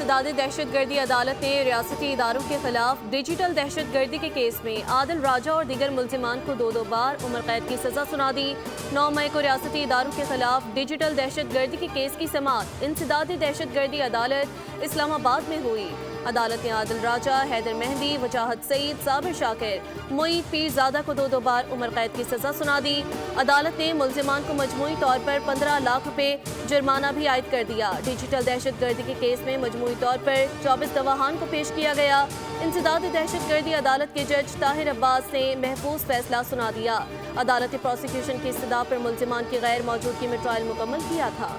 इंसदाद दहशत गर्दी अदालत ने रियासती इदारों के खिलाफ डिजिटल दहशत गर्दी के केस में आदिल राजा और दीगर मुल्जिमान को दो बार उम्र कैद की सजा सुना दी। 9 मई को रियासती इदारों के खिलाफ डिजिटल दहशत गर्दी के केस की समाअत इंसदाद दहशत गर्दी अदालत इस्लामाबाद में हुई। अदालत ने आदिल राजा, हैदर मेहंदी, वजाहत सईद, साबिर शाकिर, मोईद पीरजादा को दो बार उम्र कैद की सजा सुना दी। अदालत ने मुल्जिमान को मजमूई तौर पर 15 लाख रुपए जुर्माना भी आयद कर दिया। डिजिटल दहशत गर्दी के केस में मजमूई तौर पर 24 गवाहान को पेश किया गया। इंसदाद दहशत गर्दी अदालत के जज ताहिर अब्बास ने महफूज फैसला सुना दिया। अदालत ने प्रोसिक्यूशन की इस्तदा पर मुल्जिमान की गैर मौजूदगी में ट्रायल मुकम्मल किया था।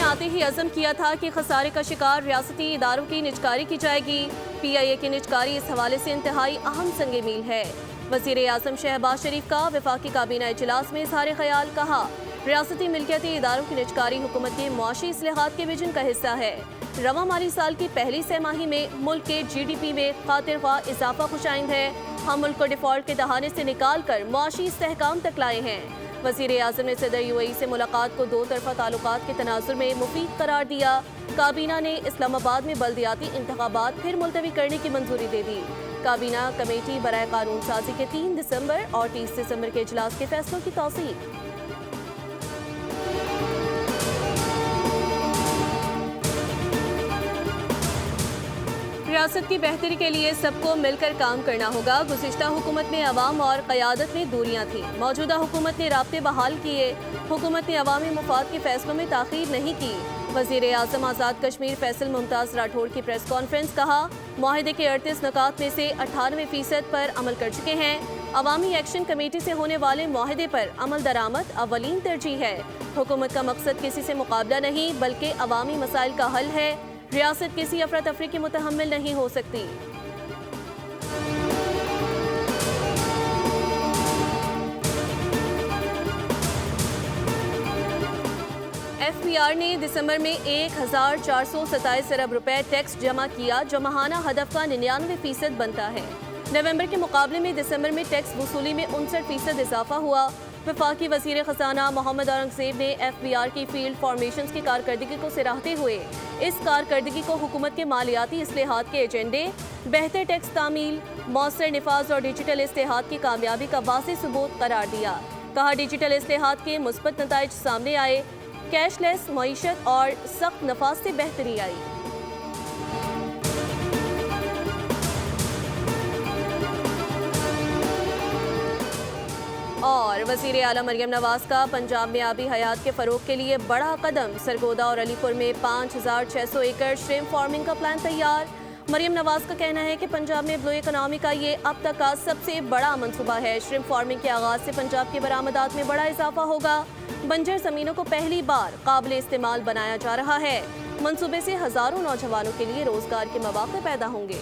आते ही अज़म किया था कि खसारे का शिकार रियासती इदारों की निजकारी की जाएगी। PIA की निजकारी इस हवाले से इंतहाई अहम संगे मील है। वज़ीर आज़म शहबाज शरीफ का वफाकी काबीना इजलास में इज़हार ख्याल, कहा रियासती मिल्कियती इदारों की निजकारी हुकूमत के मुआशी इस्लाहात के विजन का हिस्सा है। रवा माली साल की पहली सहमाही में मुल्क के GDP में खातिर ख्वाह इजाफा खुशाइंद है। हम मुल्क को डिफॉल्ट के दहाने से निकाल कर मुआशी इस्तेहकाम तक लाए हैं। वज़ीर आज़म ने सदर UAE से मुलाकात को दो तरफा ताल्लुकात के तनाजुर में मुफीद करार दिया। काबीना ने इस्लामाबाद में बल्दियाती इंतखाबात फिर मुलतवी करने की मंजूरी दे दी। काबीना कमेटी बराए कानून साजी के 3 दिसंबर और 30 दिसंबर के इजलास के फैसलों की तौसीक। रियासत की बेहतरी के लिए सबको मिलकर काम करना होगा। गुज़िश्ता हुकूमत में अवाम और क़यादत में दूरियां थीं। मौजूदा हुकूमत ने राब्ते बहाल किए। हुकूमत ने अवामी मुफाद के फैसलों में ताख़ीर नहीं की। वज़ीर आज़म आज़ाद कश्मीर फैसल मुमताज़ राठौड़ की प्रेस कॉन्फ्रेंस, कहा मुआहिदे के 38 नुकात में से 98% पर अमल कर चुके हैं। अवामी एक्शन कमेटी से होने वाले मुआहिदे पर अमल दरामद अवलीन तरजीह है। हुकूमत का मकसद किसी से मुकाबला नहीं बल्कि अवामी मसाइल का हल है। रियासत किसी अफरा तफरी की मुतहम्मिल नहीं हो सकती। FBR ने दिसंबर में 1427 अरब रुपए टैक्स जमा किया, जो माहाना हदफ का 99% बनता है। नवंबर के मुकाबले में दिसंबर में टैक्स वसूली में 59% इजाफा हुआ। वफाकी वज़ीर ख़ज़ाना मोहम्मद औरंगज़ेब ने FBR की फील्ड फॉर्मेशंस की कारकर्दगी को सराहते हुए इस कारकर्दगी को हुकूमत के मालियाती इस्लाहात के एजेंडे, बेहतर टैक्स तामील, मौसर निफाज और डिजिटल इस्लाहात की कामयाबी का वाज़ेह सबूत करार दिया। कहा डिजिटल इस्लाहात के मुस्बत नताइज सामने आए, कैशलेस मईशत और सख्त नफाज से बेहतरी आई। और वज़ीर आला मरियम नवाज का पंजाब में आबी हयात के फ़रोग के लिए बड़ा कदम। सरगोदा और अलीपुर में 5600 एकड़ श्रिम्प फार्मिंग का प्लान तैयार। मरियम नवाज का कहना है कि पंजाब में ब्लू इकोनॉमी का ये अब तक का सबसे बड़ा मंसूबा है। श्रिम्प फार्मिंग के आगाज से पंजाब की बरामदात में बड़ा इजाफा होगा। बंजर ज़मीनों को पहली बार काबिल इस्तेमाल बनाया जा रहा है। मंसूबे से हज़ारों नौजवानों के लिए रोजगार के मौके पैदा होंगे।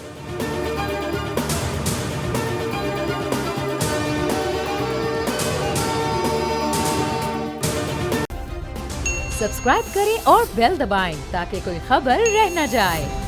सब्सक्राइब करें और बेल दबाएं ताकि कोई खबर रह न जाए।